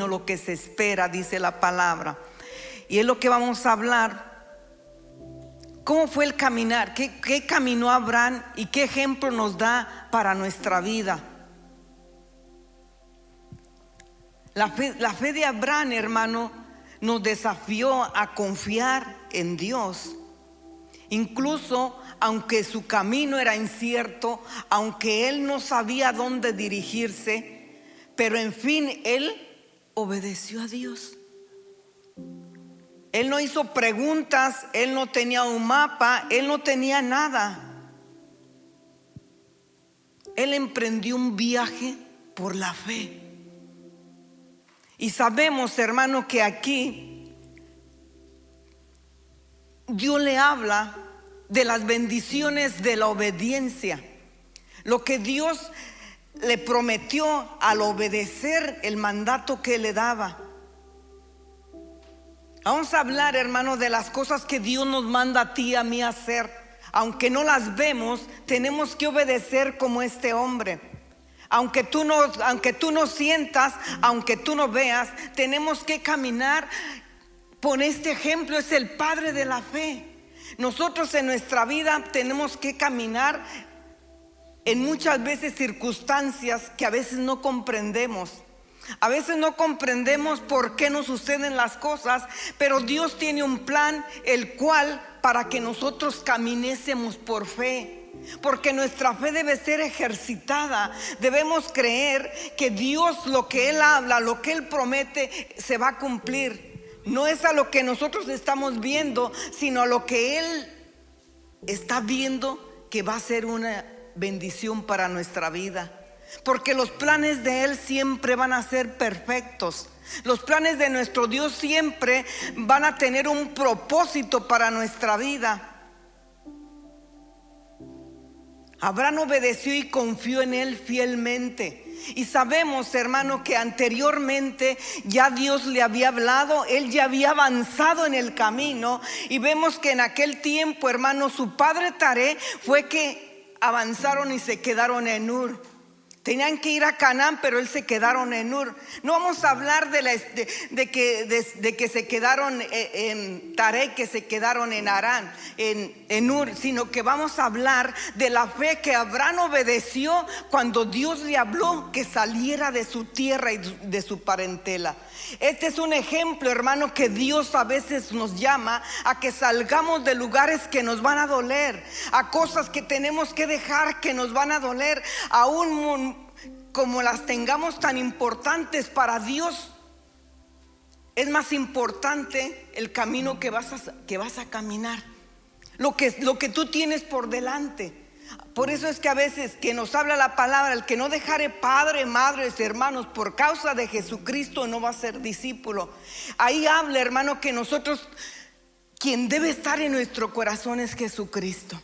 sino lo que se espera, dice la palabra. Y es lo que vamos a hablar. ¿Cómo fue el caminar? ¿Qué caminó Abraham y qué ejemplo nos da para nuestra vida? La fe de Abraham, hermano, nos desafió a confiar en Dios. Incluso aunque su camino era incierto, aunque él no sabía dónde dirigirse, pero en fin, él obedeció a Dios. Él no hizo preguntas, él no tenía un mapa, él no tenía nada. Él emprendió un viaje por la fe. Y sabemos, hermano, que aquí Dios le habla de las bendiciones de la obediencia. Lo que Dios le prometió al obedecer el mandato que le daba. Vamos a hablar, hermano, de las cosas que Dios nos manda a ti y a mí a hacer. Aunque no las vemos, tenemos que obedecer como este hombre. Aunque tú no sientas, aunque tú no veas, tenemos que caminar. Por este ejemplo, es el padre de la fe. Nosotros en nuestra vida tenemos que caminar en muchas veces circunstancias que a veces no comprendemos. A veces no comprendemos por qué nos suceden las cosas, pero Dios tiene un plan, el cual para que nosotros caminésemos por fe. Porque nuestra fe debe ser ejercitada. Debemos creer que Dios, lo que Él habla, lo que Él promete, se va a cumplir. No es a lo que nosotros estamos viendo, sino a lo que Él está viendo que va a ser una bendición para nuestra vida. Porque los planes de Él siempre van a ser perfectos. Los planes de nuestro Dios siempre van a tener un propósito para nuestra vida. Abraham obedeció y confió en Él fielmente. Y sabemos, hermano, que anteriormente ya Dios le había hablado, él ya había avanzado en el camino. Y vemos que en aquel tiempo, hermano, su padre Taré fue que avanzaron y se quedaron en Ur. Tenían que ir a Canaán, pero él se quedaron en Ur. No vamos a hablar de que se quedaron en Taré, que se quedaron en Harán, en Ur, sino que vamos a hablar de la fe que Abraham obedeció cuando Dios le habló que saliera de su tierra y de su parentela. Este es un ejemplo, hermano, que Dios a veces nos llama a que salgamos de lugares que nos van a doler, a cosas que tenemos que dejar que nos van a doler, aún como las tengamos tan importantes para Dios. Es más importante el camino que vas a caminar, lo que tú tienes por delante. Por eso es que a veces que nos habla la palabra, el que no dejare padre, madres, hermanos por causa de Jesucristo no va a ser discípulo. Ahí habla, hermano, que nosotros, quien debe estar en nuestro corazón es Jesucristo.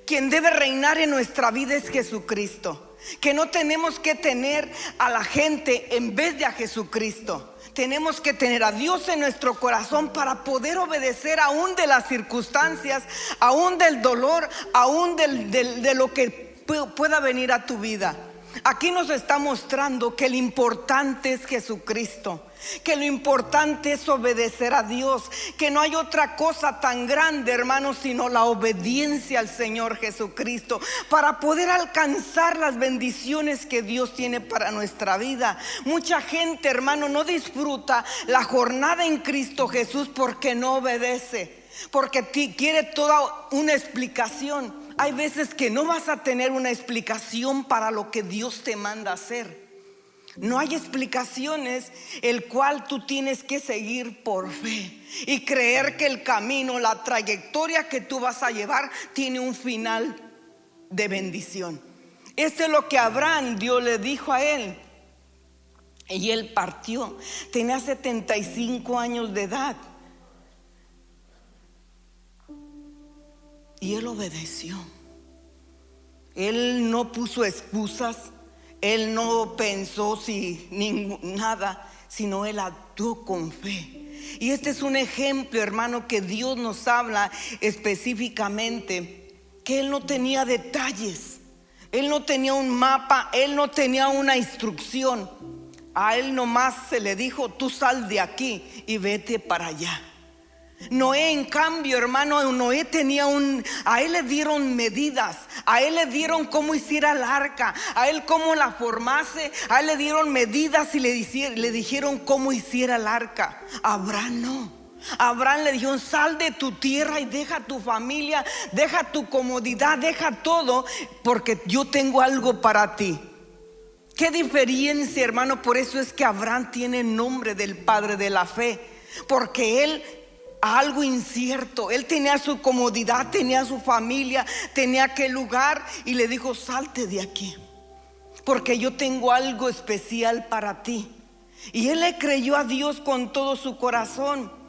Quien debe reinar en nuestra vida es Jesucristo. Que no tenemos que tener a la gente en vez de a Jesucristo. Tenemos que tener a Dios en nuestro corazón para poder obedecer aún de las circunstancias, aún del dolor, aún de lo que pueda venir a tu vida. Aquí nos está mostrando que lo importante es Jesucristo, que lo importante es obedecer a Dios, que no hay otra cosa tan grande, hermanos, sino la obediencia al Señor Jesucristo para poder alcanzar las bendiciones que Dios tiene para nuestra vida. Mucha gente, hermano, no disfruta la jornada en Cristo Jesús porque no obedece, porque quiere toda una explicación. Hay veces que no vas a tener una explicación para lo que Dios te manda hacer. No hay explicaciones, el cual tú tienes que seguir por fe y creer que el camino, la trayectoria que tú vas a llevar tiene un final de bendición. Esto es lo que Abraham, Dios le dijo a él. Y él partió, tenía 75 años de edad. Y él obedeció. Él no puso excusas. Él no pensó nada, sino él actuó con fe. Y este es un ejemplo, hermano, que Dios nos habla específicamente, que él no tenía detalles. Él no tenía un mapa, él no tenía una instrucción. A él nomás se le dijo: tú sal de aquí y vete para allá. Noé, en cambio, hermano, Noé tenía a él le dieron medidas, a él le dieron cómo hiciera el arca, a él cómo la formase, a él le dieron medidas y le dijeron cómo hiciera el arca. Abraham no. Abraham le dijo: sal de tu tierra y deja tu familia, deja tu comodidad, deja todo, porque yo tengo algo para ti. Qué diferencia, hermano. Por eso es que Abraham tiene el nombre del padre de la fe, porque él, algo incierto, él tenía su comodidad, tenía su familia, tenía aquel lugar, y le dijo: salte de aquí, porque yo tengo algo especial para ti. Y él le creyó a Dios con todo su corazón.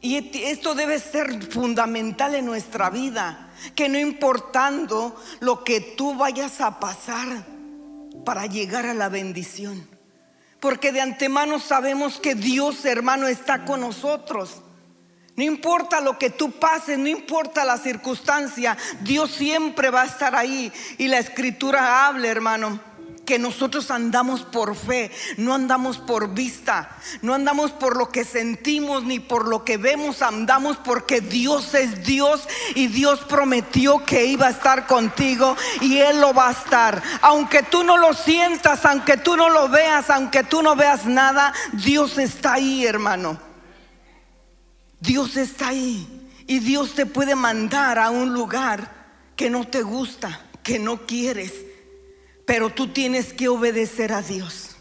Y esto debe ser fundamental en nuestra vida, que no importando lo que tú vayas a pasar para llegar a la bendición, porque de antemano sabemos que Dios, hermano, está con nosotros. No importa lo que tú pases, no importa la circunstancia, Dios siempre va a estar ahí. Y la escritura habla, hermano, que nosotros andamos por fe, no andamos por vista, no andamos por lo que sentimos ni por lo que vemos, andamos porque Dios es Dios, y Dios prometió que iba a estar contigo, y Él lo va a estar. Aunque tú no lo sientas, aunque tú no lo veas, aunque tú no veas nada, Dios está ahí, hermano. Dios está ahí, y Dios te puede mandar a un lugar que no te gusta, que no quieres, pero tú tienes que obedecer a Dios.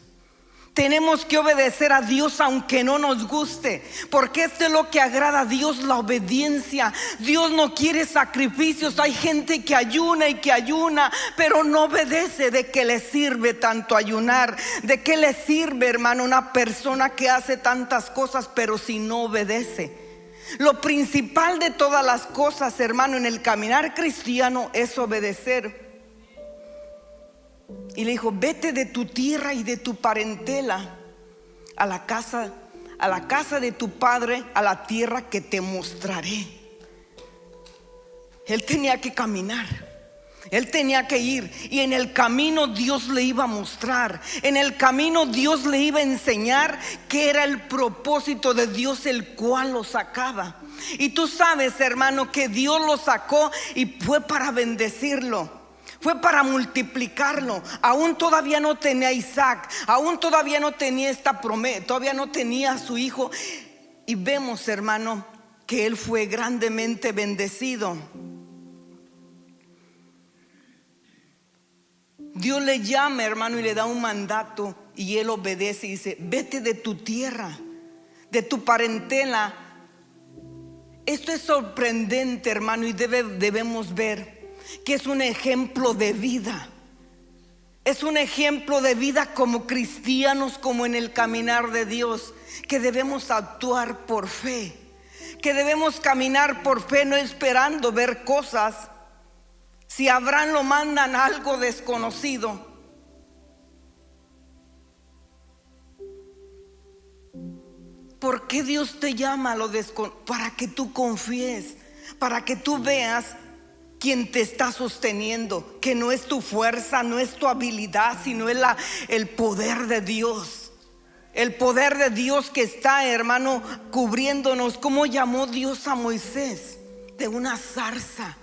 Tenemos que obedecer a Dios aunque no nos guste, porque esto es lo que agrada a Dios, la obediencia. Dios no quiere sacrificios. Hay gente que ayuna, pero no obedece. ¿De qué le sirve tanto ayunar? ¿De qué le sirve, hermano, una persona que hace tantas cosas pero si no obedece? Lo principal de todas las cosas, hermano, en el caminar cristiano es obedecer. Y le dijo: vete de tu tierra y de tu parentela a la casa de tu padre, a la tierra que te mostraré. Él tenía que caminar, él tenía que ir, y en el camino Dios le iba a mostrar, en el camino Dios le iba a enseñar qué era el propósito de Dios, el cual lo sacaba. Y tú sabes, hermano, que Dios lo sacó y fue para bendecirlo, fue para multiplicarlo. Aún todavía no tenía a Isaac, aún todavía no tenía esta promesa, todavía no tenía a su hijo. Y vemos, hermano, que él fue grandemente bendecido. Dios le llama, hermano, y le da un mandato, y él obedece y dice: vete de tu tierra, de tu parentela. Esto es sorprendente, hermano, y debemos ver que es un ejemplo de vida. Es un ejemplo de vida como cristianos, como en el caminar de Dios, que debemos actuar por fe, que debemos caminar por fe, no esperando ver cosas. Si a Abraham lo mandan a algo desconocido, ¿por qué Dios te llama a lo desconocido? Para que tú confíes, para que tú veas quien te está sosteniendo, que no es tu fuerza, no es tu habilidad, sino es el poder de Dios. El poder de Dios que está, hermano, cubriéndonos. ¿Cómo llamó Dios a Moisés? De una zarza.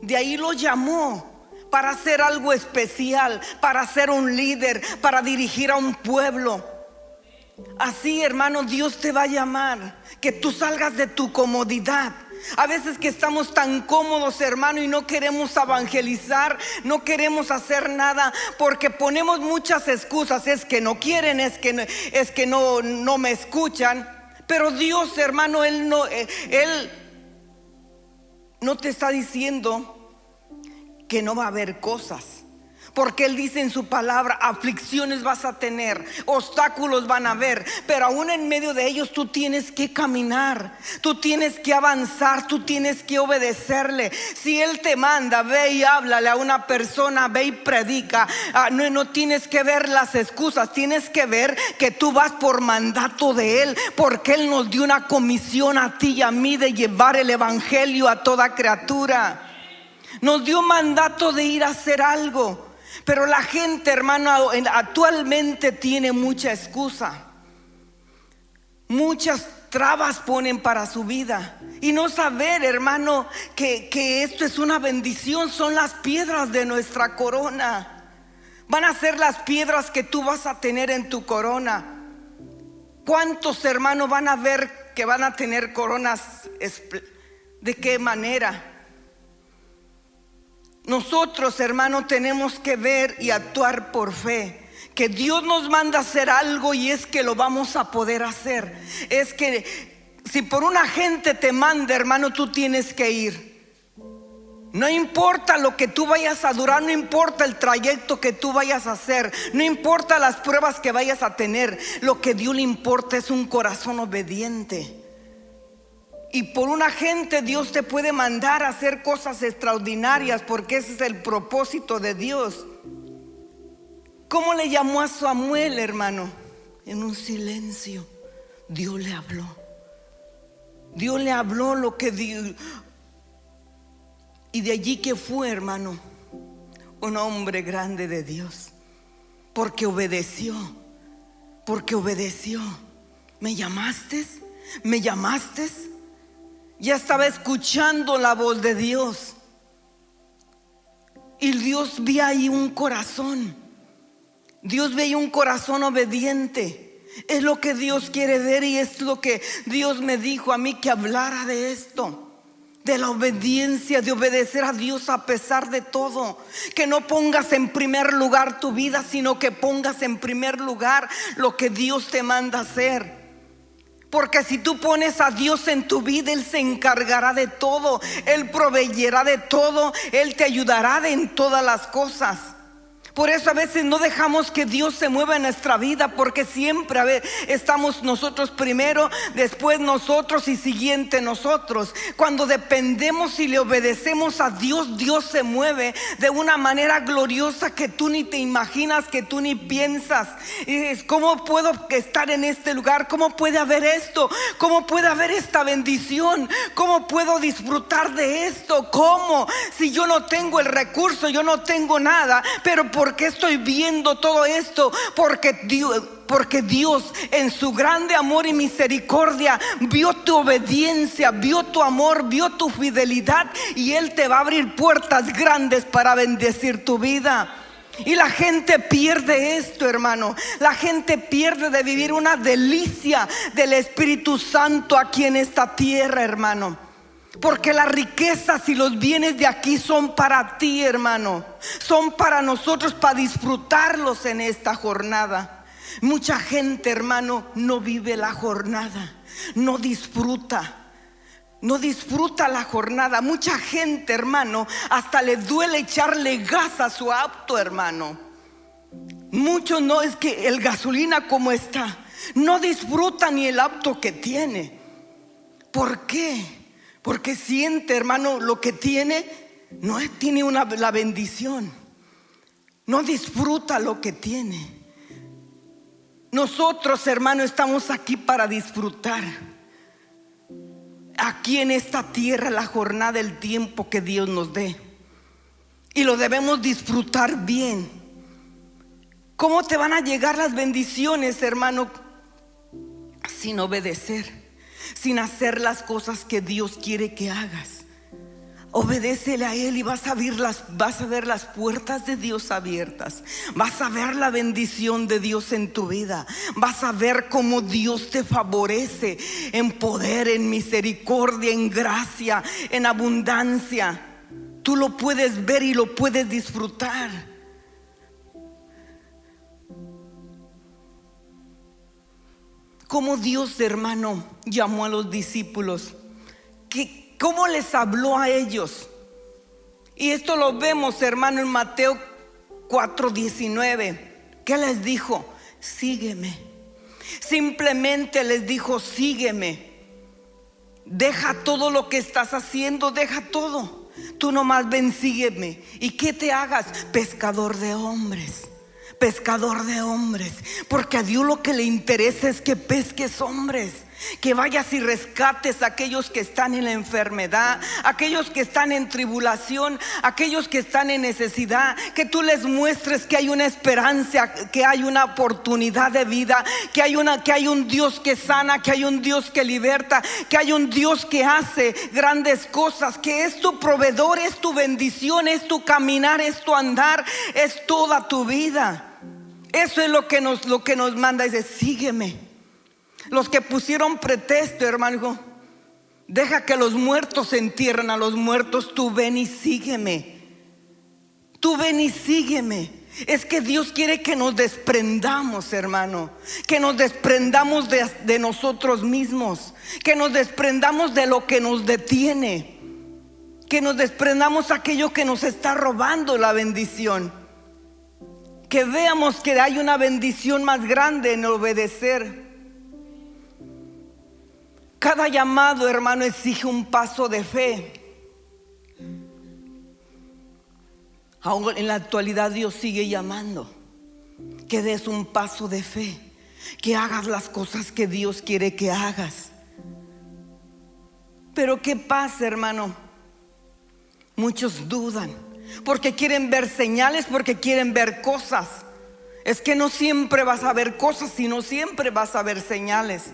De ahí lo llamó para hacer algo especial, para ser un líder, para dirigir a un pueblo. Así, hermano, Dios te va a llamar, que tú salgas de tu comodidad. A veces que estamos tan cómodos, hermano, y no queremos evangelizar, no queremos hacer nada, porque ponemos muchas excusas. Es que no quieren, es que no me escuchan. Pero Dios, hermano, Él no te está diciendo que no va a haber cosas, porque Él dice en su palabra: aflicciones vas a tener, obstáculos van a haber, pero aún en medio de ellos tú tienes que caminar, tú tienes que avanzar, tú tienes que obedecerle. Si Él te manda, ve y háblale a una persona, ve y predica. No tienes que ver las excusas, tienes que ver que tú vas por mandato de Él, porque Él nos dio una comisión a ti y a mí de llevar el evangelio a toda criatura. Nos dio mandato de ir a hacer algo. Pero la gente, hermano, actualmente tiene mucha excusa. Muchas trabas ponen para su vida. Y no saber, hermano, que esto es una bendición. Son las piedras de nuestra corona. Van a ser las piedras que tú vas a tener en tu corona. ¿Cuántos hermanos van a ver que van a tener coronas? ¿De qué manera? Nosotros, hermanos, tenemos que ver y actuar por fe. Que Dios nos manda a hacer algo y es que lo vamos a poder hacer. Es que si por una gente te manda, hermano, tú tienes que ir. No importa lo que tú vayas a durar, no importa el trayecto que tú vayas a hacer, no importa las pruebas que vayas a tener. Lo que a Dios le importa es un corazón obediente. Y por una gente Dios te puede mandar a hacer cosas extraordinarias, porque ese es el propósito de Dios. ¿Cómo le llamó a Samuel, hermano? En un silencio. Dios le habló. Dios le habló lo que Dios. Y de allí que fue, hermano, un hombre grande de Dios. Porque obedeció. Porque obedeció. ¿Me llamaste? ¿Me llamaste? Ya estaba escuchando la voz de Dios. Y Dios veía ahí un corazón. Dios veía un corazón obediente. Es lo que Dios quiere ver, y es lo que Dios me dijo a mí que hablara de esto. De la obediencia, de obedecer a Dios a pesar de todo. Que no pongas en primer lugar tu vida, sino que pongas en primer lugar lo que Dios te manda hacer. Porque si tú pones a Dios en tu vida, Él se encargará de todo. Él proveerá de todo. Él te ayudará en todas las cosas. Por eso a veces no dejamos que Dios se mueva en nuestra vida, porque siempre estamos nosotros primero, después nosotros y siguiente nosotros. Cuando dependemos y le obedecemos a Dios, Dios se mueve de una manera gloriosa que tú ni te imaginas, que tú ni piensas. Y dices, ¿cómo puedo estar en este lugar? ¿Cómo puede haber esto? ¿Cómo puede haber esta bendición? ¿Cómo puedo disfrutar de esto? ¿Cómo? Si yo no tengo el recurso, yo no tengo nada, pero ¿por qué estoy viendo todo esto? Porque Dios en su grande amor y misericordia vio tu obediencia, vio tu amor, vio tu fidelidad, y Él te va a abrir puertas grandes para bendecir tu vida. Y la gente pierde esto, hermano. La gente pierde de vivir una delicia del Espíritu Santo aquí en esta tierra, hermano. Porque las riquezas y los bienes de aquí son para ti, hermano. Son para nosotros, para disfrutarlos en esta jornada. Mucha gente, hermano, no vive la jornada. No disfruta la jornada. Mucha gente, hermano, hasta le duele echarle gas a su auto, hermano. Muchos no, es que el gasolina como está, no disfruta ni el auto que tiene. ¿Por qué? Porque siente, hermano, lo que tiene no tiene la bendición. No disfruta lo que tiene. Nosotros, hermano, estamos aquí para disfrutar. Aquí en esta tierra, la jornada, el tiempo que Dios nos dé. Y lo debemos disfrutar bien. ¿Cómo te van a llegar las bendiciones, hermano? Sin obedecer, sin hacer las cosas que Dios quiere que hagas. Obedécele a Él y vas a ver las puertas de Dios abiertas. Vas a ver la bendición de Dios en tu vida. Vas a ver cómo Dios te favorece en poder, en misericordia, en gracia, en abundancia. Tú lo puedes ver y lo puedes disfrutar. Cómo Dios, hermano, llamó a los discípulos, cómo les habló a ellos. Y esto lo vemos, hermano, en Mateo 4:19. ¿Qué les dijo? Sígueme. Simplemente les dijo, sígueme. Deja todo lo que estás haciendo, deja todo. Tú nomás ven, sígueme. ¿Y qué te hagas? Pescador de hombres. Pescador de hombres. Porque a Dios lo que le interesa es que pesques hombres. Que vayas y rescates a aquellos que están en la enfermedad, aquellos que están en tribulación, aquellos que están en necesidad. Que tú les muestres que hay una esperanza, que hay una oportunidad de vida, que hay un Dios que sana, que hay un Dios que liberta, que hay un Dios que hace grandes cosas, que es tu proveedor, es tu bendición, es tu caminar, es tu andar, es toda tu vida. Eso es lo que nos manda. Dice: sígueme. Los que pusieron pretexto, hermano, deja que los muertos entierren a los muertos. Tú ven y sígueme. Tú ven y sígueme. Es que Dios quiere que nos desprendamos, hermano. Que nos desprendamos de nosotros mismos. Que nos desprendamos de lo que nos detiene. Que nos desprendamos de aquello que nos está robando la bendición. Que veamos que hay una bendición más grande en obedecer. Cada llamado, hermano, exige un paso de fe. Aún en la actualidad Dios sigue llamando. Que des un paso de fe. Que hagas las cosas que Dios quiere que hagas. Pero ¿qué pasa, hermano? Muchos dudan. Porque quieren ver señales, porque quieren ver cosas. Es que no siempre vas a ver cosas, sino siempre vas a ver señales.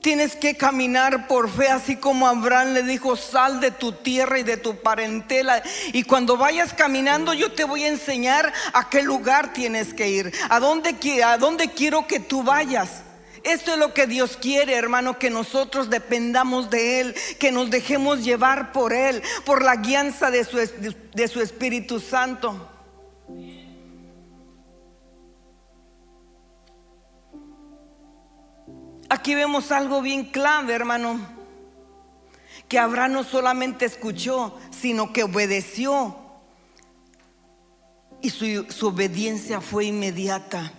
Tienes que caminar por fe, así como Abraham le dijo: sal de tu tierra y de tu parentela, y cuando vayas caminando yo te voy a enseñar a qué lugar tienes que ir, a dónde quiero que tú vayas. Esto es lo que Dios quiere, hermano, que nosotros dependamos de Él, que nos dejemos llevar por Él, por la guianza de su Espíritu Santo. Aquí vemos algo bien clave, hermano, que Abraham no solamente escuchó, sino que obedeció. Y su obediencia fue inmediata.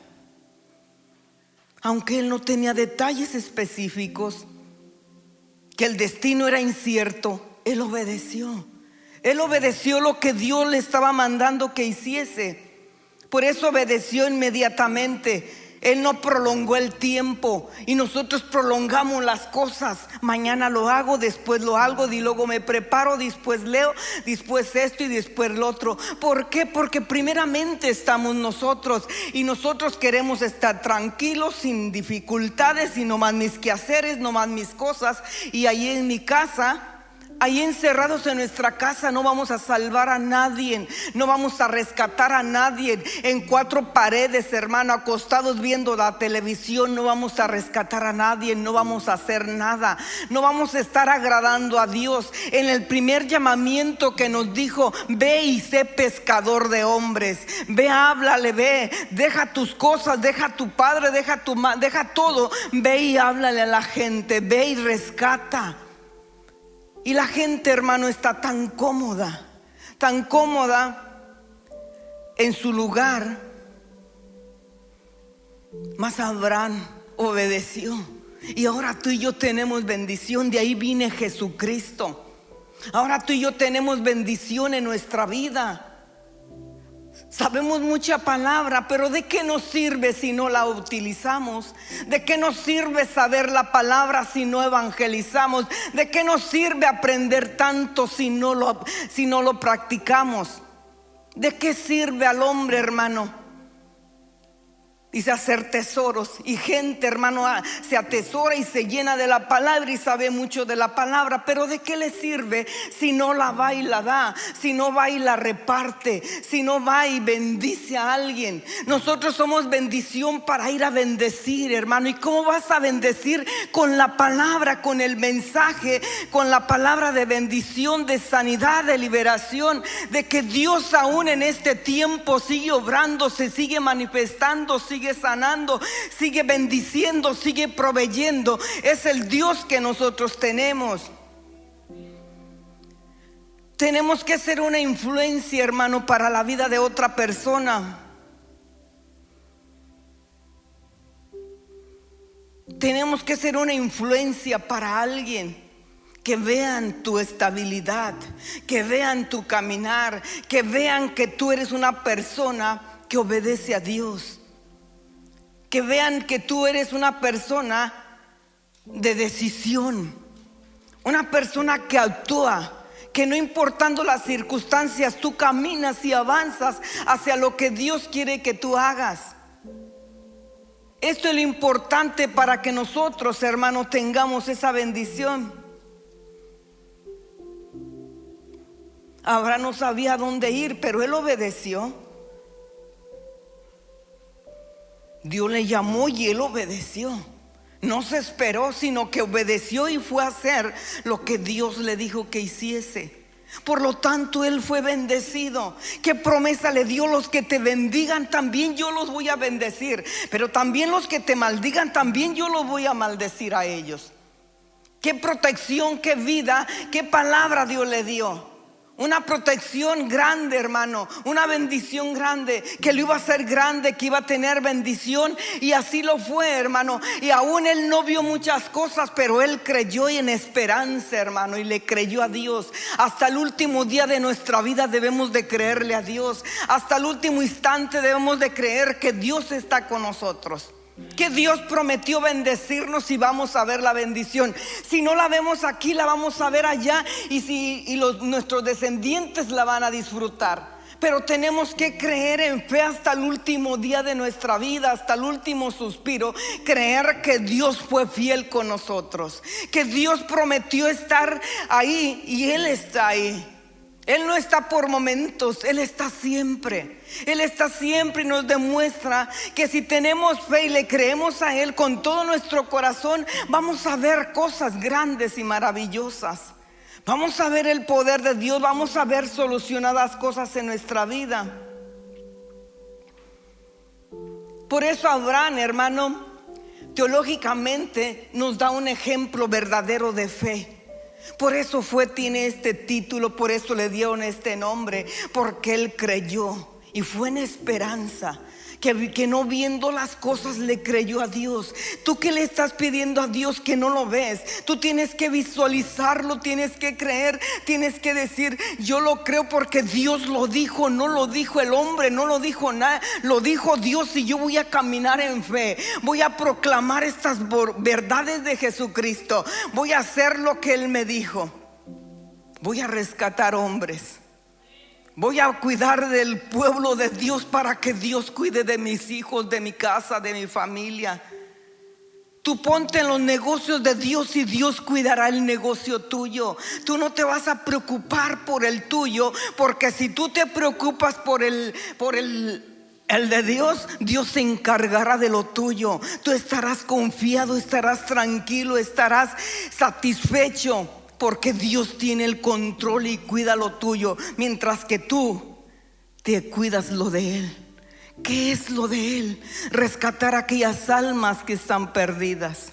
Aunque él no tenía detalles específicos, que el destino era incierto, él obedeció. Él obedeció lo que Dios le estaba mandando que hiciese. Por eso obedeció inmediatamente. Él no prolongó el tiempo, y nosotros prolongamos las cosas. Mañana lo hago, después lo hago, y luego me preparo, después leo, después esto y después lo otro. ¿Por qué? Porque primeramente estamos nosotros, y nosotros queremos estar tranquilos, sin dificultades, y no más mis quehaceres, no más mis cosas. Y ahí en mi casa, ahí encerrados en nuestra casa, no vamos a salvar a nadie, no vamos a rescatar a nadie. En cuatro paredes, hermano, acostados viendo la televisión, no vamos a rescatar a nadie, no vamos a hacer nada, no vamos a estar agradando a Dios. En el primer llamamiento que nos dijo: ve y sé pescador de hombres, ve, háblale, ve, deja tus cosas, deja tu padre, deja tu madre, deja todo, ve y háblale a la gente, ve y rescata. Y la gente, hermano, está tan cómoda en su lugar. Mas Abraham obedeció, y ahora tú y yo tenemos bendición. De ahí viene Jesucristo. Ahora tú y yo tenemos bendición en nuestra vida. Sabemos mucha palabra, pero ¿de qué nos sirve si no la utilizamos? ¿De qué nos sirve saber la palabra si no evangelizamos? ¿De qué nos sirve aprender tanto si no lo practicamos? ¿De qué sirve al hombre, hermano? Dice hacer tesoros, y gente, hermano, se atesora y se llena de la palabra y sabe mucho de la palabra, pero ¿de qué le sirve si no la va y la da, si no va y la reparte, si no va y bendice a alguien? Nosotros somos bendición para ir a bendecir, hermano. ¿Y cómo vas a bendecir? Con la palabra, con el mensaje, con la palabra de bendición, de sanidad, de liberación, de que Dios aún en este tiempo sigue obrando, se sigue manifestando, sigue sanando, sigue bendiciendo, sigue proveyendo. Es el Dios que nosotros tenemos. Tenemos que ser una influencia, hermano, para la vida de otra persona. Tenemos que ser una influencia para alguien. Que vean tu estabilidad, que vean tu caminar, que vean que tú eres una persona que obedece a Dios. Que vean que tú eres una persona de decisión, una persona que actúa, que no importando las circunstancias, tú caminas y avanzas hacia lo que Dios quiere que tú hagas. Esto es lo importante para que nosotros, hermanos, tengamos esa bendición. Abraham no sabía dónde ir, pero él obedeció. Dios le llamó y él obedeció. No se esperó, sino que obedeció y fue a hacer lo que Dios le dijo que hiciese. Por lo tanto, él fue bendecido. ¿Qué promesa le dio? Los que te bendigan, también yo los voy a bendecir. Pero también los que te maldigan, también yo los voy a maldecir a ellos. Qué protección, qué vida, qué palabra Dios le dio. Una protección grande, hermano, una bendición grande, que lo iba a hacer grande, que iba a tener bendición, y así lo fue, hermano. Y aún él no vio muchas cosas, pero él creyó en esperanza, hermano, y le creyó a Dios. Hasta el último día de nuestra vida debemos de creerle a Dios. Hasta el último instante debemos de creer que Dios está con nosotros, que Dios prometió bendecirnos, y vamos a ver la bendición. Si no la vemos aquí, la vamos a ver allá, y nuestros descendientes la van a disfrutar. Pero tenemos que creer en fe hasta el último día de nuestra vida, hasta el último suspiro. Creer que Dios fue fiel con nosotros, que Dios prometió estar ahí, y Él está ahí. Él no está por momentos, Él está siempre. Él está siempre, y nos demuestra que si tenemos fe y le creemos a Él con todo nuestro corazón, vamos a ver cosas grandes y maravillosas. Vamos a ver el poder de Dios, vamos a ver solucionadas cosas en nuestra vida. Por eso Abraham, hermano, teológicamente nos da un ejemplo verdadero de fe. Por eso tiene este título, por eso le dieron este nombre, porque él creyó y fue en esperanza, que no viendo las cosas le creyó a Dios. Tú que le estás pidiendo a Dios que no lo ves, tú tienes que visualizarlo, tienes que creer, tienes que decir: yo lo creo porque Dios lo dijo, no lo dijo el hombre, no lo dijo nada, lo dijo Dios, y yo voy a caminar en fe, voy a proclamar estas verdades de Jesucristo, voy a hacer lo que Él me dijo, voy a rescatar hombres. Voy a cuidar del pueblo de Dios para que Dios cuide de mis hijos, de mi casa, de mi familia. Tú ponte en los negocios de Dios y Dios cuidará el negocio tuyo. Tú no te vas a preocupar por el tuyo, porque si tú te preocupas por el de Dios, Dios se encargará de lo tuyo. Tú estarás confiado, estarás tranquilo, estarás satisfecho, porque Dios tiene el control y cuida lo tuyo, mientras que tú te cuidas lo de Él. ¿Qué es lo de Él? Rescatar aquellas almas que están perdidas,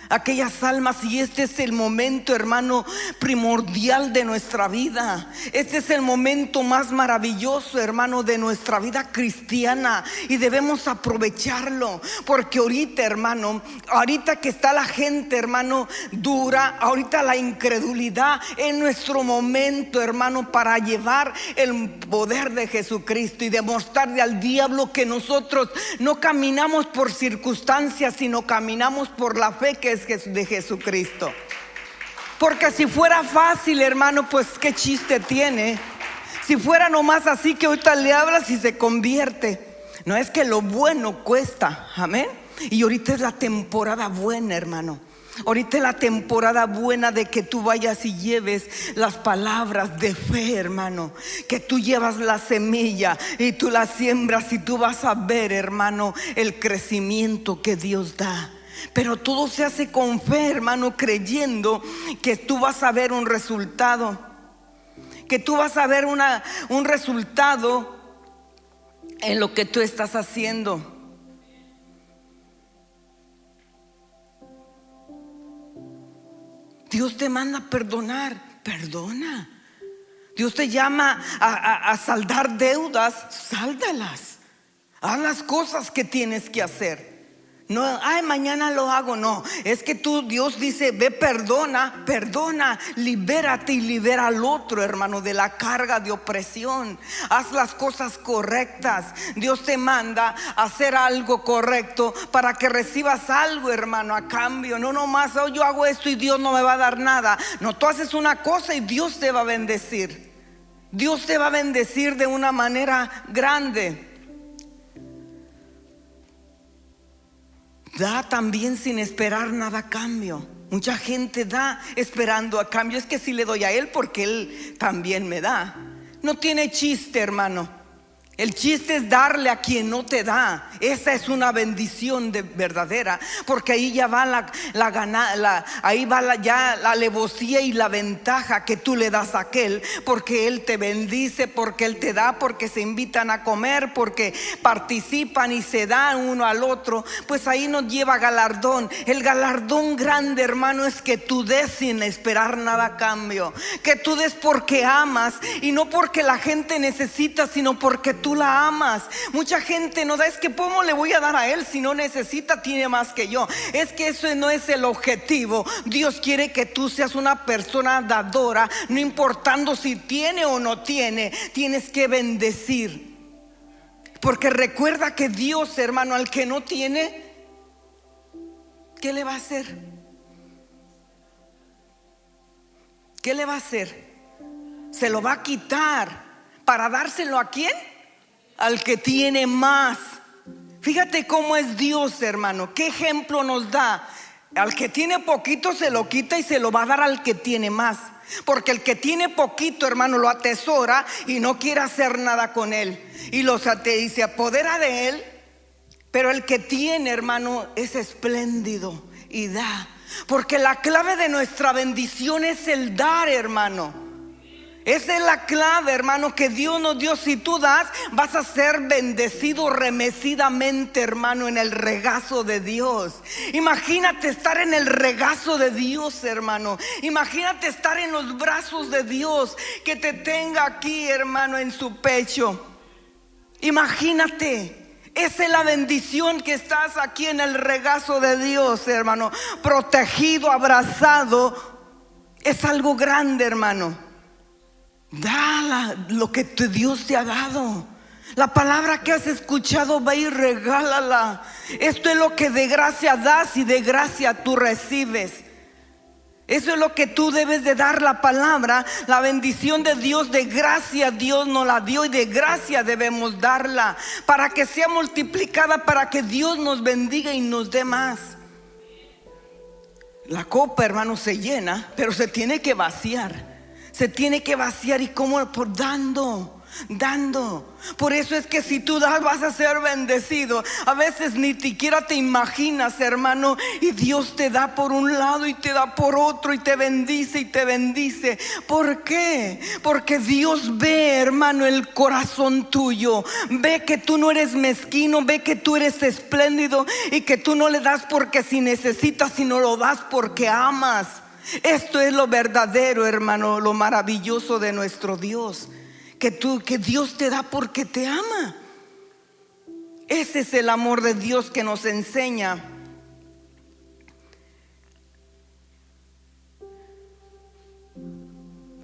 aquellas almas. Y este es el momento, hermano, primordial de nuestra vida. Este es el momento más maravilloso, hermano, de nuestra vida cristiana, y debemos aprovecharlo. Porque ahorita, hermano, ahorita que está la gente, hermano, dura, ahorita la incredulidad, es nuestro momento, hermano, para llevar el poder de Jesucristo y demostrarle al diablo que nosotros no caminamos por circunstancias, sino caminamos por la fe que es de Jesucristo. Porque si fuera fácil, hermano, pues qué chiste tiene. Si fuera nomás así, que ahorita le hablas y se convierte. No, es que lo bueno cuesta, amén. Y ahorita es la temporada buena, hermano. Ahorita es la temporada buena de que tú vayas y lleves las palabras de fe, hermano. Que tú llevas la semilla y tú la siembras, y tú vas a ver, hermano, el crecimiento que Dios da. Pero todo se hace con fe, hermano, creyendo que tú vas a ver un resultado, que tú vas a ver un resultado en lo que tú estás haciendo. Dios te manda a perdonar, perdona. Dios te llama a saldar deudas, sáldalas. Haz las cosas que tienes que hacer. No, ay, mañana lo hago. No, es que Dios dice, ve, perdona, libérate y libera al otro, hermano, de la carga de opresión. Haz las cosas correctas. Dios te manda a hacer algo correcto para que recibas algo, hermano, a cambio. No nomás, oh, yo hago esto y Dios no me va a dar nada. No, tú haces una cosa y Dios te va a bendecir. Dios te va a bendecir de una manera grande. Da también sin esperar nada a cambio. Mucha gente da esperando a cambio. Es que si le doy a él porque él también me da. No tiene chiste, hermano. El chiste es darle a quien no te da. Esa es una bendición verdadera, porque ahí ya va ahí va ya la alevosía y la ventaja que tú le das a aquel, porque él te bendice, porque él te da, porque se invitan a comer, porque participan y se dan uno al otro. Pues ahí nos lleva galardón. El galardón grande, hermano, es que tú des sin esperar nada a cambio, que tú des porque amas y no porque la gente necesita, sino porque tú la amas. Mucha gente no da, es que ¿cómo le voy a dar a él si no necesita? Tiene más que yo. Es que eso no es el objetivo. Dios quiere que tú seas una persona dadora, no importando si tiene o no tiene. Tienes que bendecir, porque recuerda que Dios, hermano, al que no tiene, ¿qué le va a hacer? ¿Qué le va a hacer? Se lo va a quitar para dárselo ¿a quién? Al que tiene más. Fíjate cómo es Dios, hermano. ¿Qué ejemplo nos da? Al que tiene poquito se lo quita y se lo va a dar al que tiene más. Porque el que tiene poquito, hermano, lo atesora y no quiere hacer nada con él, y se apodera de él. Pero el que tiene, hermano, es espléndido y da. Porque la clave de nuestra bendición es el dar, hermano. Esa es la clave, hermano, que Dios nos dio. Si tú das, vas a ser bendecido remecidamente, hermano, en el regazo de Dios. Imagínate estar en el regazo de Dios, hermano. Imagínate estar en los brazos de Dios, que te tenga aquí, hermano, en su pecho. Imagínate. Esa es la bendición, que estás aquí en el regazo de Dios, hermano, protegido, abrazado. Es algo grande, hermano. Da lo que Dios te ha dado. La palabra que has escuchado, va y regálala. Esto es lo que de gracia das y de gracia tú recibes. Eso es lo que tú debes de dar, la palabra. La bendición de Dios, de gracia Dios nos la dio y de gracia debemos darla, para que sea multiplicada, para que Dios nos bendiga y nos dé más. La copa, hermano, se llena, pero se tiene que vaciar. Se tiene que vaciar. ¿Y cómo? Por dando. Por eso es que si tú das, vas a ser bendecido. A veces ni siquiera te imaginas, hermano, y Dios te da por un lado y te da por otro, y te bendice y te bendice. ¿Por qué? Porque Dios ve, hermano, el corazón tuyo. Ve que tú no eres mezquino, ve que tú eres espléndido, y que tú no le das porque si necesitas, sino lo das porque amas. Esto es lo verdadero, hermano, lo maravilloso de nuestro Dios, que Dios te da porque te ama. Ese es el amor de Dios que nos enseña.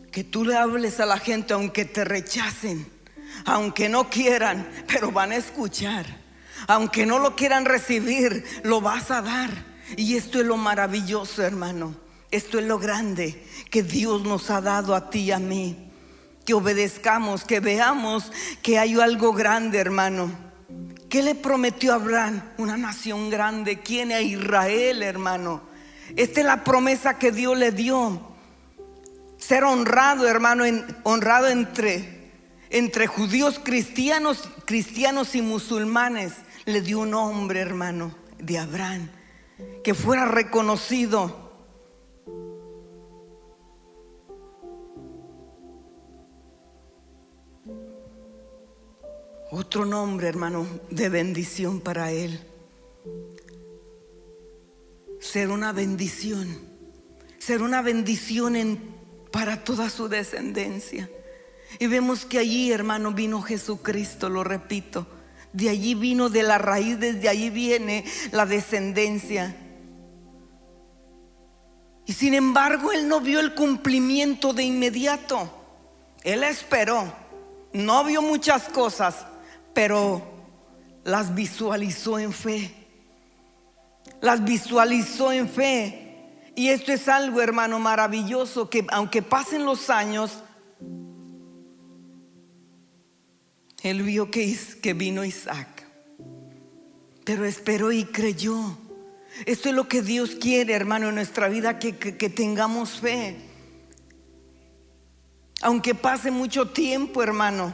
Que tú le hables a la gente aunque te rechacen, aunque no quieran, pero van a escuchar. Aunque no lo quieran recibir, lo vas a dar. Y esto es lo maravilloso, hermano. Esto es lo grande que Dios nos ha dado a ti y a mí. Que obedezcamos, que veamos que hay algo grande, hermano. ¿Qué le prometió a Abraham? Una nación grande. ¿Quién? A Israel, hermano. Esta es la promesa que Dios le dio. Ser honrado, hermano, honrado entre judíos, cristianos y musulmanes. Le dio un nombre, hermano, de Abraham, que fuera reconocido. Otro nombre, hermano, de bendición para él. Ser una bendición. Ser una bendición para toda su descendencia. Y vemos que allí, hermano, vino Jesucristo, lo repito. De allí vino, de la raíz, desde allí viene la descendencia. Y sin embargo, él no vio el cumplimiento de inmediato. Él esperó, no vio muchas cosas, pero las visualizó en fe. Las visualizó en fe. Y esto es algo, hermano, maravilloso, que aunque pasen los años, él vio que vino Isaac, pero esperó y creyó. Esto es lo que Dios quiere, hermano, en nuestra vida, que tengamos fe. Aunque pase mucho tiempo, hermano.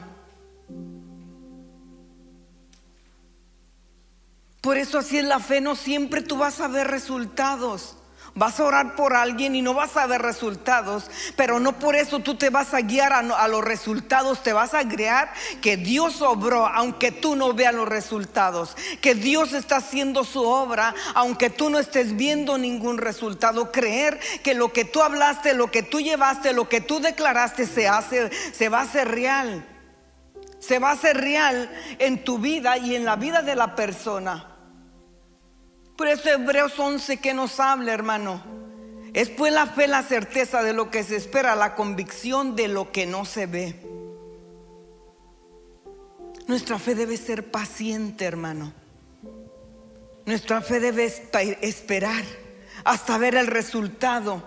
Por eso así es la fe, no siempre tú vas a ver resultados. Vas a orar por alguien y no vas a ver resultados, pero no por eso tú te vas a guiar a los resultados. Te vas a guiar que Dios obró aunque tú no veas los resultados, que Dios está haciendo su obra aunque tú no estés viendo ningún resultado. Creer que lo que tú hablaste, lo que tú llevaste, lo que tú declaraste se va a hacer real. Se va a hacer real en tu vida y en la vida de la persona. Por eso Hebreos 11 que nos habla, hermano, es pues la fe, la certeza de lo que se espera, la convicción de lo que no se ve. Nuestra fe debe ser paciente, hermano. Nuestra fe debe esperar hasta ver el resultado.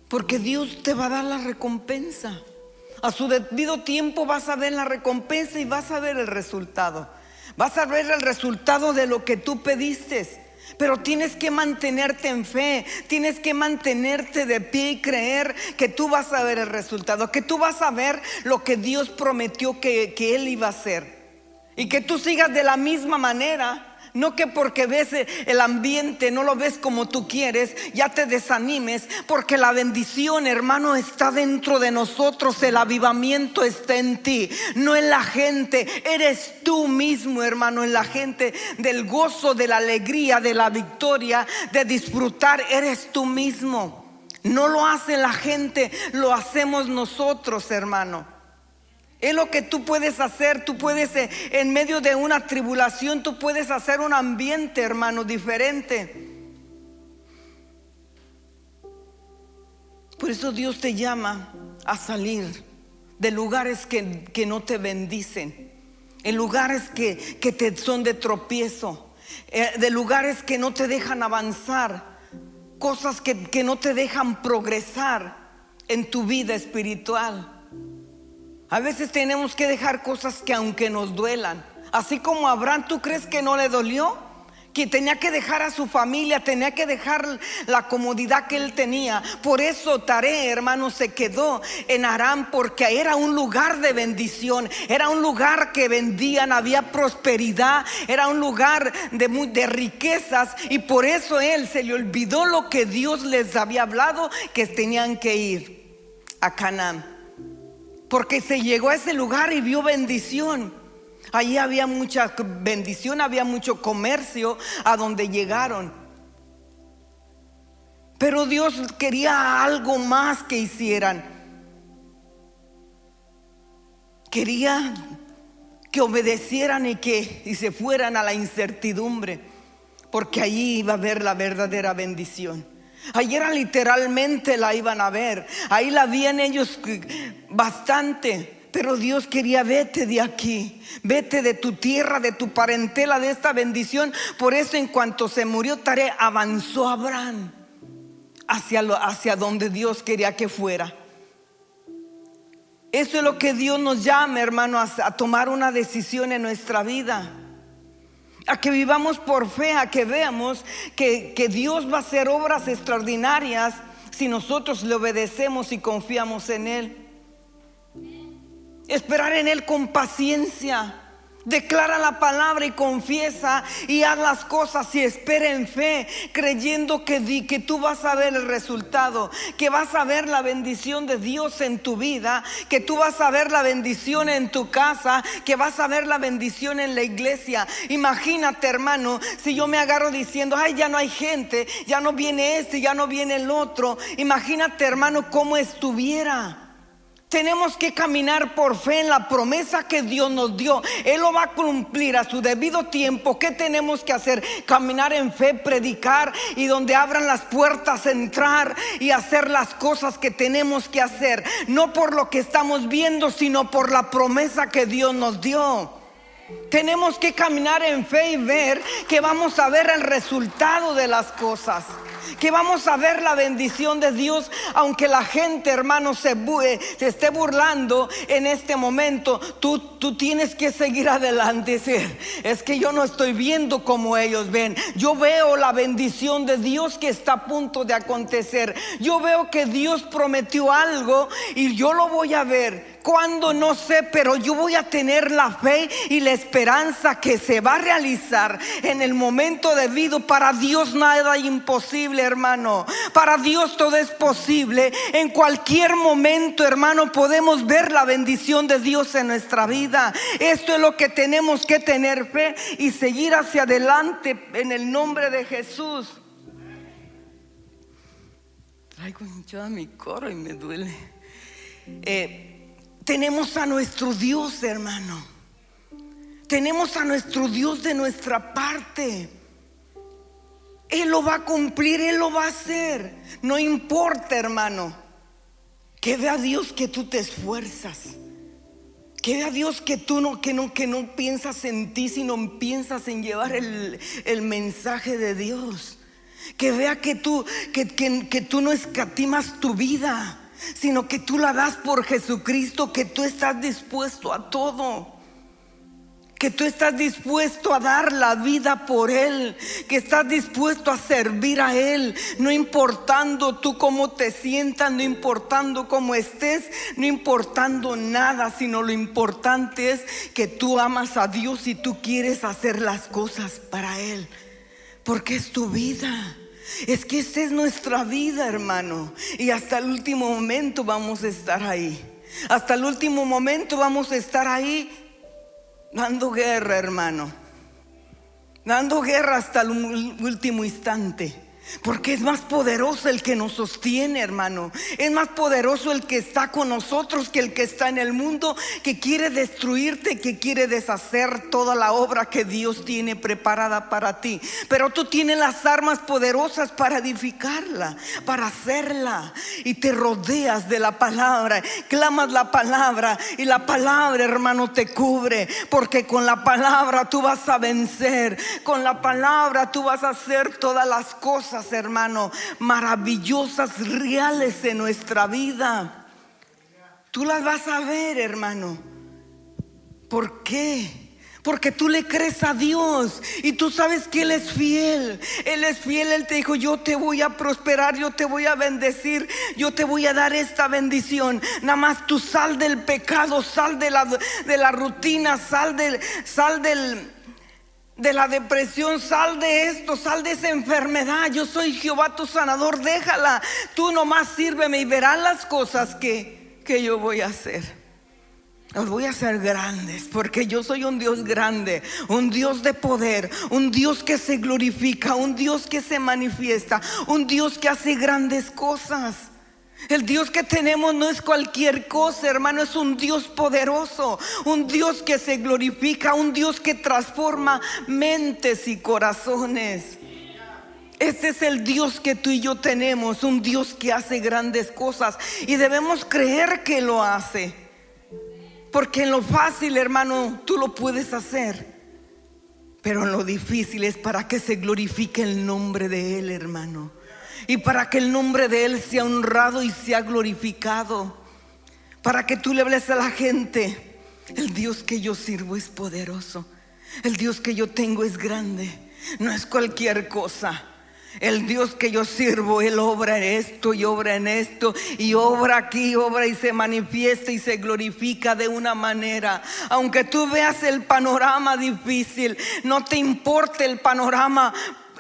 Porque Dios te va a dar la recompensa. A su debido tiempo vas a ver la recompensa y vas a ver el resultado. Vas a ver el resultado de lo que tú pediste. Pero tienes que mantenerte en fe. Tienes que mantenerte de pie y creer que tú vas a ver el resultado, que tú vas a ver lo que Dios prometió que Él iba a hacer. Y que tú sigas de la misma manera. No que porque ves el ambiente, no lo ves como tú quieres, ya te desanimes, porque la bendición, hermano, está dentro de nosotros. El avivamiento está en ti, no en la gente. Eres tú mismo, hermano, en la gente del gozo, de la alegría, de la victoria, de disfrutar. Eres tú mismo. No lo hace la gente, lo hacemos nosotros, hermano. Es lo que tú puedes hacer. Tú puedes, en medio de una tribulación, tú puedes hacer un ambiente, hermano, diferente. Por eso Dios te llama a salir de lugares que no te bendicen, en lugares que te son de tropiezo, de lugares que no te dejan avanzar, cosas que no te dejan progresar en tu vida espiritual. A veces tenemos que dejar cosas que aunque nos duelan, así como Abraham, ¿tú crees que no le dolió? Que tenía que dejar a su familia, tenía que dejar la comodidad que él tenía. Por eso Taré, hermano, se quedó en Aram, porque era un lugar de bendición, era un lugar que vendían, había prosperidad, era un lugar de riquezas. Y por eso él se le olvidó lo que Dios les había hablado, que tenían que ir a Canaán. Porque se llegó a ese lugar y vio bendición. Allí había mucha bendición, había mucho comercio a donde llegaron. Pero Dios quería algo más que hicieran. Quería que obedecieran y se fueran a la incertidumbre, porque allí iba a haber la verdadera bendición. Allí era literalmente la iban a ver. Ahí la veían ellos bastante. Pero Dios quería: vete de aquí, vete de tu tierra, de tu parentela, de esta bendición. Por eso en cuanto se murió Taré, avanzó Abraham hacia donde Dios quería que fuera. Eso es lo que Dios nos llama, hermano, a tomar una decisión en nuestra vida. A que vivamos por fe, a que veamos que Dios va a hacer obras extraordinarias si nosotros le obedecemos y confiamos en Él. Esperar en Él con paciencia. Declara la palabra y confiesa y haz las cosas y espera en fe, creyendo que tú vas a ver el resultado, que vas a ver la bendición de Dios en tu vida, que tú vas a ver la bendición en tu casa, que vas a ver la bendición en la iglesia. Imagínate, hermano, si yo me agarro diciendo: ay, ya no hay gente, ya no viene este, ya no viene el otro. Imagínate, hermano, cómo estuviera. Tenemos que caminar por fe en la promesa que Dios nos dio. Él lo va a cumplir a su debido tiempo. ¿Qué tenemos que hacer? Caminar en fe, predicar, y donde abran las puertas, entrar y hacer las cosas que tenemos que hacer. No por lo que estamos viendo, sino por la promesa que Dios nos dio. Tenemos que caminar en fe y ver que vamos a ver el resultado de las cosas, que vamos a ver la bendición de Dios. Aunque la gente, hermano, se esté burlando en este momento, tú tienes que seguir adelante y decir: es que yo no estoy viendo como ellos ven. Yo veo la bendición de Dios que está a punto de acontecer. Yo veo que Dios prometió algo y yo lo voy a ver. Cuando no sé, pero yo voy a tener la fe y la esperanza que se va a realizar en el momento debido. Para Dios nada es imposible, hermano. Para Dios todo es posible. En cualquier momento, hermano, podemos ver la bendición de Dios en nuestra vida. Esto es lo que tenemos que tener fe y seguir hacia adelante en el nombre de Jesús. Traigo hinchada mi coro y me duele. Tenemos a nuestro Dios, hermano. Tenemos a nuestro Dios de nuestra parte. Él lo va a cumplir, Él lo va a hacer. No importa, hermano, que vea Dios que tú te esfuerzas, que vea Dios que tú no piensas en ti, sino piensas en llevar el mensaje de Dios. Que vea que tú no escatimas tu vida, sino que tú la das por Jesucristo, que tú estás dispuesto a todo, que tú estás dispuesto a dar la vida por Él, que estás dispuesto a servir a Él, no importando tú cómo te sientas, no importando cómo estés, no importando nada, sino lo importante es que tú amas a Dios y tú quieres hacer las cosas para Él, porque es tu vida. Es que esta es nuestra vida, hermano, y hasta el último momento vamos a estar ahí. Hasta el último momento vamos a estar ahí dando guerra, hermano, dando guerra hasta el último instante. Porque es más poderoso el que nos sostiene, hermano. Es más poderoso el que está con nosotros que el que está en el mundo, que quiere destruirte, que quiere deshacer toda la obra que Dios tiene preparada para ti. Pero tú tienes las armas poderosas para edificarla, para hacerla. Y te rodeas de la palabra, clamas la palabra, y la palabra, hermano, te cubre. Porque con la palabra tú vas a vencer. Con la palabra tú vas a hacer todas las cosas, hermano, maravillosas, reales en nuestra vida. Tú las vas a ver, hermano. ¿Por qué? Porque tú le crees a Dios y tú sabes que Él es fiel. Él es fiel. Él te dijo: yo te voy a prosperar, yo te voy a bendecir, yo te voy a dar esta bendición. Nada más tú sal del pecado, sal de la rutina, sal de la depresión, sal de esto, sal de esa enfermedad. Yo soy Jehová tu sanador, déjala. Tú nomás sírveme y verás las cosas que yo voy a hacer. Los voy a hacer grandes, porque yo soy un Dios grande, un Dios de poder, un Dios que se glorifica, un Dios que se manifiesta, un Dios que hace grandes cosas. El Dios que tenemos no es cualquier cosa, hermano, es un Dios poderoso, un Dios que se glorifica, un Dios que transforma mentes y corazones. Este es el Dios que tú y yo tenemos, un Dios que hace grandes cosas y debemos creer que lo hace. Porque en lo fácil, hermano, tú lo puedes hacer, pero en lo difícil es para que se glorifique el nombre de Él, hermano. Y para que el nombre de Él sea honrado y sea glorificado. Para que tú le hables a la gente: el Dios que yo sirvo es poderoso. El Dios que yo tengo es grande. No es cualquier cosa. El Dios que yo sirvo, Él obra en esto y obra en esto y obra aquí, obra y se manifiesta y se glorifica de una manera. Aunque tú veas el panorama difícil, no te importe el panorama,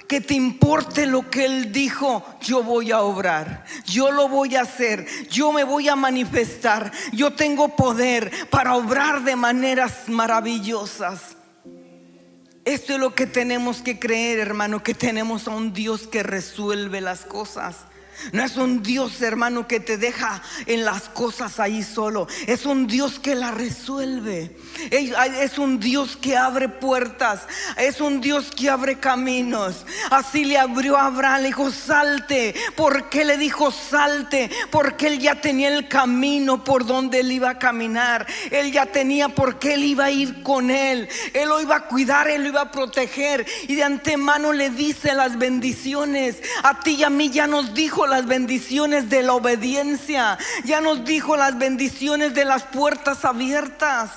que te importe lo que Él dijo: yo voy a obrar, yo lo voy a hacer, yo me voy a manifestar, yo tengo poder para obrar de maneras maravillosas. Esto es lo que tenemos que creer, hermano, que tenemos a un Dios que resuelve las cosas. No es un Dios, hermano, que te deja en las cosas ahí solo. Es un Dios que la resuelve. Es un Dios que abre puertas. Es un Dios que abre caminos. Así le abrió a Abraham, le dijo salte. ¿Por qué le dijo salte? Porque él ya tenía el camino por donde él iba a caminar. Él ya tenía por qué él iba a ir con él. Él lo iba a cuidar, él lo iba a proteger. Y de antemano le dice las bendiciones. A ti y a mí ya nos dijo las bendiciones de la obediencia. Ya nos dijo las bendiciones de las puertas abiertas.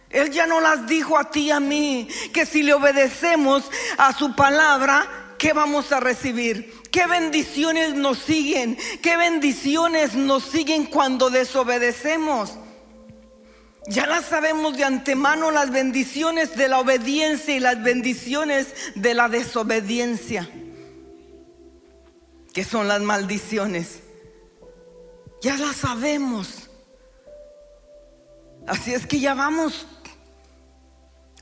Él ya no las dijo a ti y a mí, que si le obedecemos a su palabra, ¿qué vamos a recibir? ¿Qué bendiciones nos siguen? ¿Qué bendiciones nos siguen cuando desobedecemos? Ya las sabemos de antemano, las bendiciones de la obediencia y las bendiciones de la desobediencia, que son las maldiciones. Ya las sabemos. Así es que ya vamos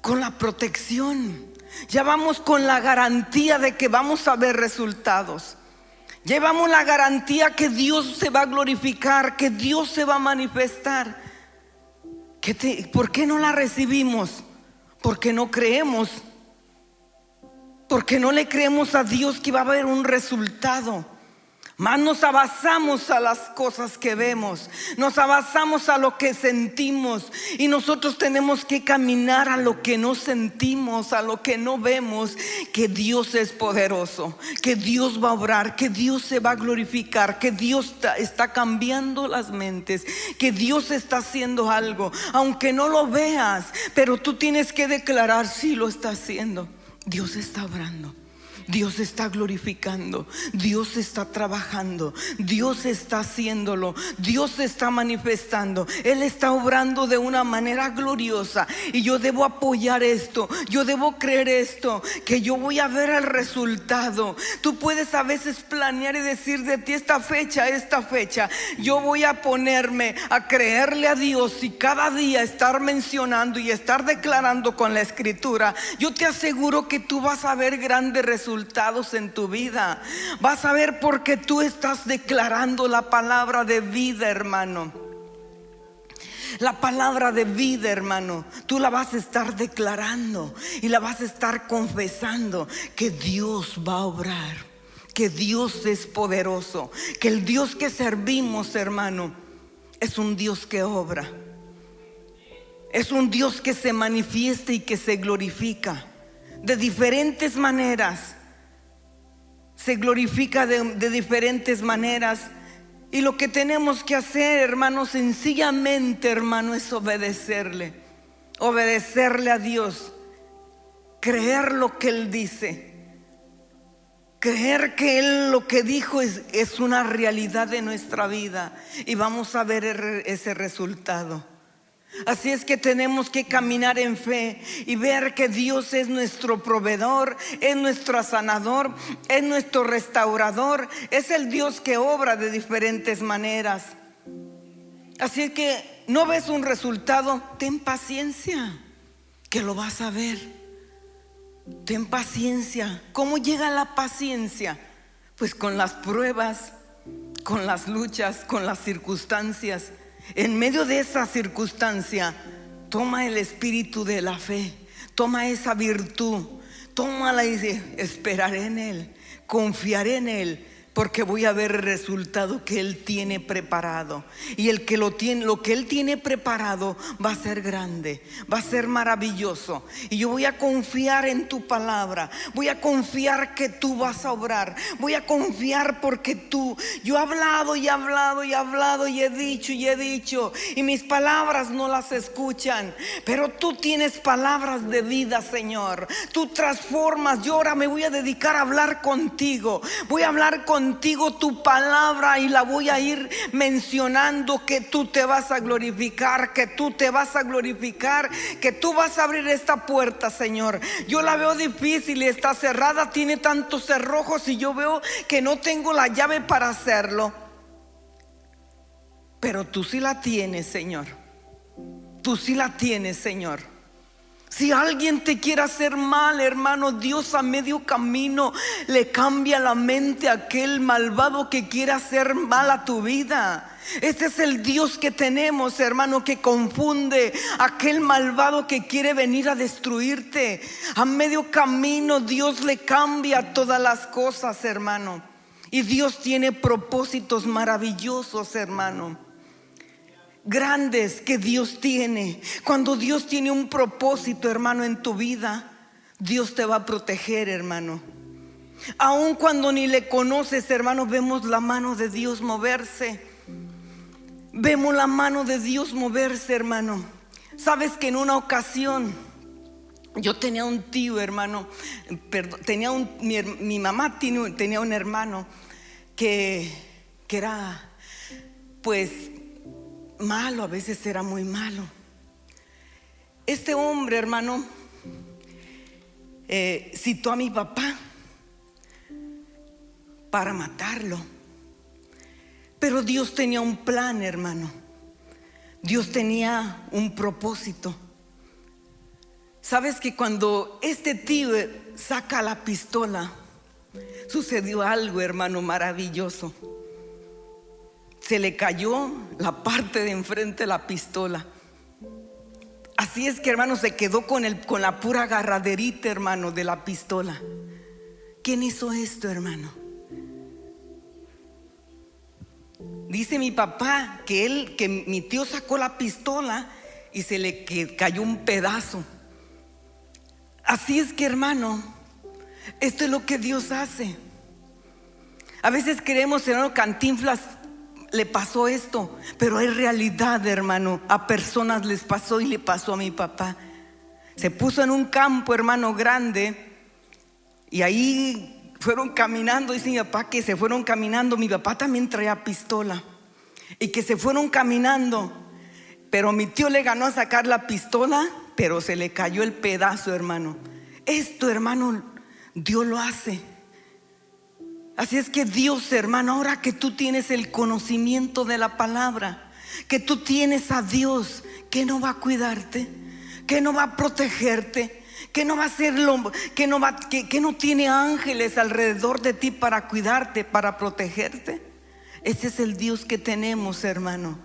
con la protección, ya vamos con la garantía de que vamos a ver resultados. Llevamos la garantía que Dios se va a glorificar, que Dios se va a manifestar. ¿Por qué no la recibimos? Porque no creemos. Porque no le creemos a Dios que va a haber un resultado. Más nos abrazamos a las cosas que vemos, nos abrazamos a lo que sentimos, y nosotros tenemos que caminar a lo que no sentimos, a lo que no vemos. Que Dios es poderoso, que Dios va a obrar, que Dios se va a glorificar, que Dios está cambiando las mentes, que Dios está haciendo algo, aunque no lo veas, pero tú tienes que declarar: sí, lo está haciendo. Dios está obrando, Dios está glorificando, Dios está trabajando, Dios está haciéndolo, Dios está manifestando. Él está obrando de una manera gloriosa, y yo debo apoyar esto, yo debo creer esto, que yo voy a ver el resultado. Tú puedes a veces planear y decir de ti: esta fecha, yo voy a ponerme a creerle a Dios y cada día estar mencionando y estar declarando con la escritura. Yo te aseguro que tú vas a ver grandes resultados en tu vida. Vas a ver, porque tú estás declarando la palabra de vida, hermano. La palabra de vida, hermano, tú la vas a estar declarando y la vas a estar confesando, que Dios va a obrar, que Dios es poderoso, que el Dios que servimos, hermano, es un Dios que obra, es un Dios que se manifiesta y que se glorifica de diferentes maneras. Se glorifica de diferentes maneras. Y lo que tenemos que hacer, hermano, sencillamente, hermano, es obedecerle a Dios, creer lo que Él dice, creer que Él lo que dijo es una realidad de nuestra vida, y vamos a ver ese resultado. Así es que tenemos que caminar en fe y ver que Dios es nuestro proveedor, es nuestro sanador, es nuestro restaurador, es el Dios que obra de diferentes maneras. Así es que no ves un resultado, ten paciencia, que lo vas a ver. Ten paciencia. ¿Cómo llega la paciencia? Pues con las pruebas, con las luchas, con las circunstancias. En medio de esa circunstancia, toma el espíritu de la fe, toma esa virtud, tómala y dice: esperaré en Él, confiaré en Él, porque voy a ver el resultado que Él tiene preparado. Y lo que Él tiene preparado va a ser grande, va a ser maravilloso. Y yo voy a confiar en tu palabra, voy a confiar que tú vas a obrar, voy a confiar porque yo he hablado y he hablado y he hablado y he dicho, y mis palabras no las escuchan, pero tú tienes palabras de vida, Señor. Tú transformas. Yo ahora me voy a dedicar a hablar contigo, voy a hablar contigo tu palabra, y la voy a ir mencionando, que tú te vas a glorificar, que tú te vas a glorificar, que tú vas a abrir esta puerta, Señor. Yo la veo difícil y está cerrada, tiene tantos cerrojos, y yo veo que no tengo la llave para hacerlo, pero tú sí la tienes, Señor. Tú sí la tienes, Señor. Si alguien te quiere hacer mal, hermano, Dios a medio camino le cambia la mente a aquel malvado que quiere hacer mal a tu vida. Este es el Dios que tenemos, hermano, que confunde a aquel malvado que quiere venir a destruirte. A medio camino Dios le cambia todas las cosas, hermano. Y Dios tiene propósitos maravillosos, hermano, grandes que Dios tiene. Cuando Dios tiene un propósito, hermano, en tu vida, Dios te va a proteger, hermano. Aun cuando ni le conoces, hermano, vemos la mano de Dios moverse. Vemos la mano de Dios moverse, hermano. Sabes que en una ocasión yo tenía un tío, hermano, mi mamá tenía un hermano que era, pues, malo, a veces era muy malo. Este hombre, hermano, citó a mi papá para matarlo. Pero Dios tenía un plan, hermano. Dios tenía un propósito. Sabes que cuando este tío saca la pistola, sucedió algo, hermano, maravilloso. Se le cayó la parte de enfrente de la pistola. Así es que, hermano, se quedó con la pura agarraderita, hermano, de la pistola. ¿Quién hizo esto, hermano? Dice mi papá que mi tío sacó la pistola y se le cayó un pedazo. Así es que, hermano, esto es lo que Dios hace. A veces creemos, hermano, Cantinflas le pasó esto, pero es realidad, hermano. A personas les pasó y le pasó a mi papá. Se puso en un campo, hermano, grande, y ahí fueron caminando. Dice mi papá que se fueron caminando. Mi papá también traía pistola y que se fueron caminando, pero mi tío le ganó a sacar la pistola, pero se le cayó el pedazo, hermano. Esto, hermano, Dios lo hace. Así es que Dios, hermano, ahora que tú tienes el conocimiento de la palabra, que tú tienes a Dios, que no va a cuidarte, que no va a protegerte, que no va a hacerlo, que no tiene ángeles alrededor de ti para cuidarte, para protegerte. Ese es el Dios que tenemos, hermano.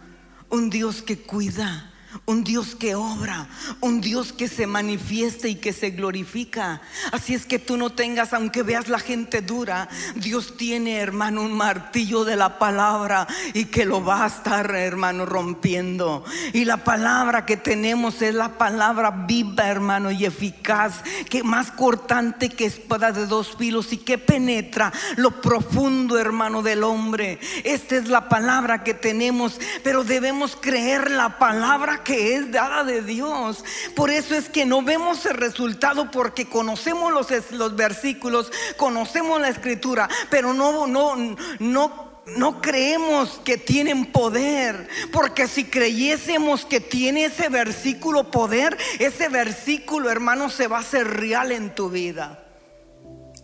Un Dios que cuida, un Dios que obra, un Dios que se manifiesta y que se glorifica. Así es que tú no tengas, aunque veas la gente dura, Dios tiene, hermano, un martillo de la palabra y que lo va a estar, hermano, rompiendo. Y la palabra que tenemos es la palabra viva, hermano, y eficaz, que más cortante que espada de dos filos y que penetra lo profundo, hermano, del hombre. Esta es la palabra que tenemos, pero debemos creer la palabra que es dada de Dios. Por eso es que no vemos el resultado, porque conocemos los versículos, conocemos la escritura, pero no creemos que tienen poder. Porque si creyésemos que tiene ese versículo poder, ese versículo, hermano, se va a hacer real en tu vida.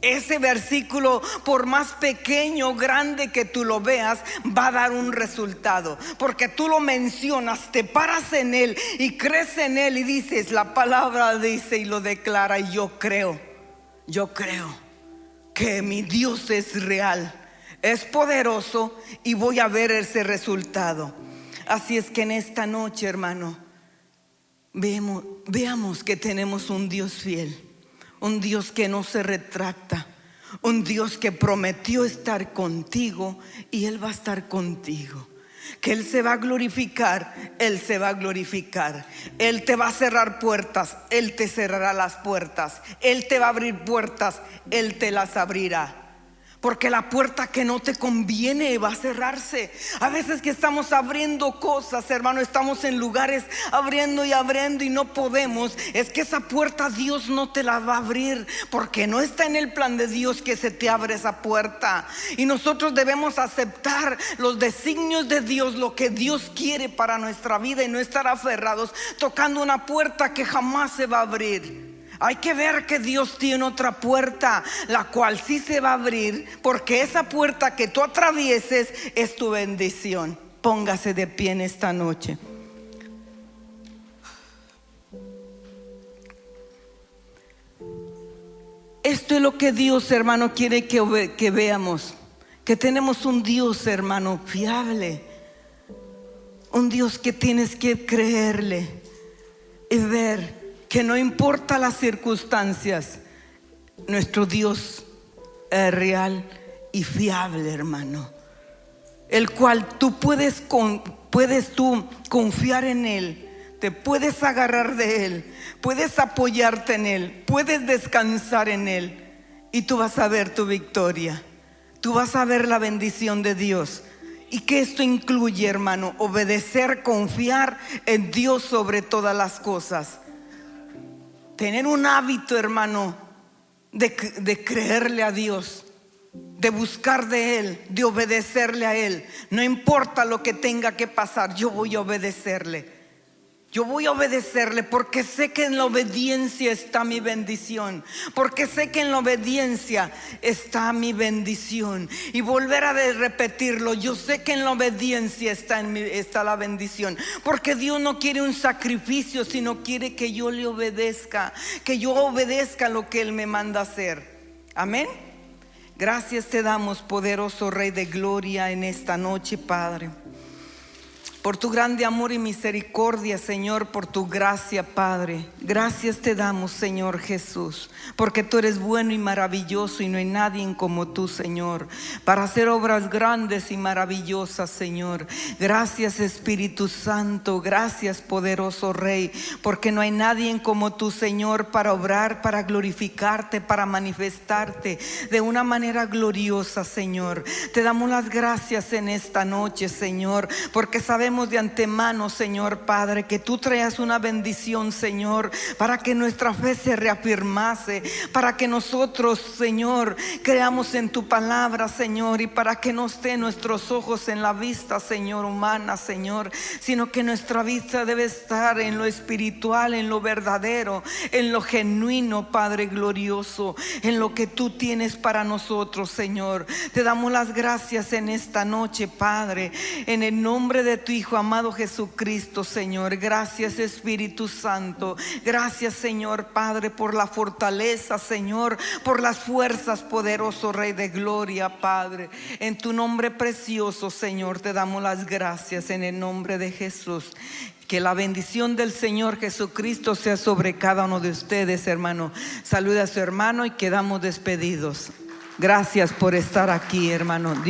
Ese versículo, por más pequeño o grande que tú lo veas, va a dar un resultado, porque tú lo mencionas, te paras en él y crees en él y dices, la palabra dice y lo declara, y yo creo que mi Dios es real, es poderoso y voy a ver ese resultado. Así es que en esta noche, hermano, veamos que tenemos un Dios fiel, un Dios que no se retracta, un Dios que prometió estar contigo y Él va a estar contigo. Que Él se va a glorificar, Él se va a glorificar. Él te va a cerrar puertas, Él te cerrará las puertas. Él te va a abrir puertas, Él te las abrirá. Porque la puerta que no te conviene va a cerrarse. A veces que estamos abriendo cosas, hermano, estamos en lugares abriendo y no podemos. Es que esa puerta Dios no te la va a abrir, porque no está en el plan de Dios que se te abre esa puerta. Y nosotros debemos aceptar los designios de Dios, lo que Dios quiere para nuestra vida, y no estar aferrados tocando una puerta que jamás se va a abrir. Hay que ver que Dios tiene otra puerta, la cual sí se va a abrir, porque esa puerta que tú atravieses es tu bendición. Póngase de pie en esta noche. esto es lo que Dios, hermano, quiere que veamos. Que tenemos un Dios, hermano, fiable. Un Dios que tienes que creerle y ver que no importa las circunstancias, nuestro Dios es real y fiable, hermano. El cual tú puedes confiar en Él. Te puedes agarrar de Él, puedes apoyarte en Él, puedes descansar en Él, y tú vas a ver tu victoria, tú vas a ver la bendición de Dios. Y que esto incluye, hermano, obedecer, confiar en Dios sobre todas las cosas. Tener un hábito, hermano, de creerle a Dios, de buscar de Él, de obedecerle a Él. No importa lo que tenga que pasar, yo voy a obedecerle. Yo voy a obedecerle porque sé que en la obediencia está mi bendición. Porque sé que en la obediencia está mi bendición. Y volver a repetirlo, yo sé que en la obediencia está la bendición. Porque Dios no quiere un sacrificio, sino quiere que yo le obedezca. Que yo obedezca lo que Él me manda hacer. Amén. Gracias te damos, poderoso Rey de gloria, en esta noche, Padre. Por tu grande amor y misericordia, Señor, por tu gracia, Padre. Gracias te damos, Señor Jesús, porque tú eres bueno y maravilloso y no hay nadie como tú, Señor, para hacer obras grandes y maravillosas, Señor. Gracias, Espíritu Santo. Gracias, poderoso Rey, porque no hay nadie como tú, Señor, para obrar, para glorificarte, para manifestarte de una manera gloriosa, Señor. Te damos las gracias en esta noche, Señor, porque sabemos de antemano, Señor Padre, que tú traes una bendición, Señor, para que nuestra fe se reafirmase, para que nosotros, Señor, creamos en tu palabra, Señor, y para que no estén nuestros ojos en la vista, Señor, humana, Señor, sino que nuestra vista debe estar en lo espiritual, en lo verdadero, en lo genuino, Padre glorioso, en lo que tú tienes para nosotros, Señor. Te damos las gracias en esta noche, Padre, en el nombre de tu Hijo amado Jesucristo, Señor. Gracias, Espíritu Santo. Gracias, Señor Padre, por la fortaleza, Señor, por las fuerzas, poderoso Rey de gloria, Padre. En tu nombre precioso, Señor, te damos las gracias en el nombre de Jesús. Que la bendición del Señor Jesucristo sea sobre cada uno de ustedes, hermano. Saluda a su hermano y quedamos despedidos. Gracias por estar aquí, hermano. Dios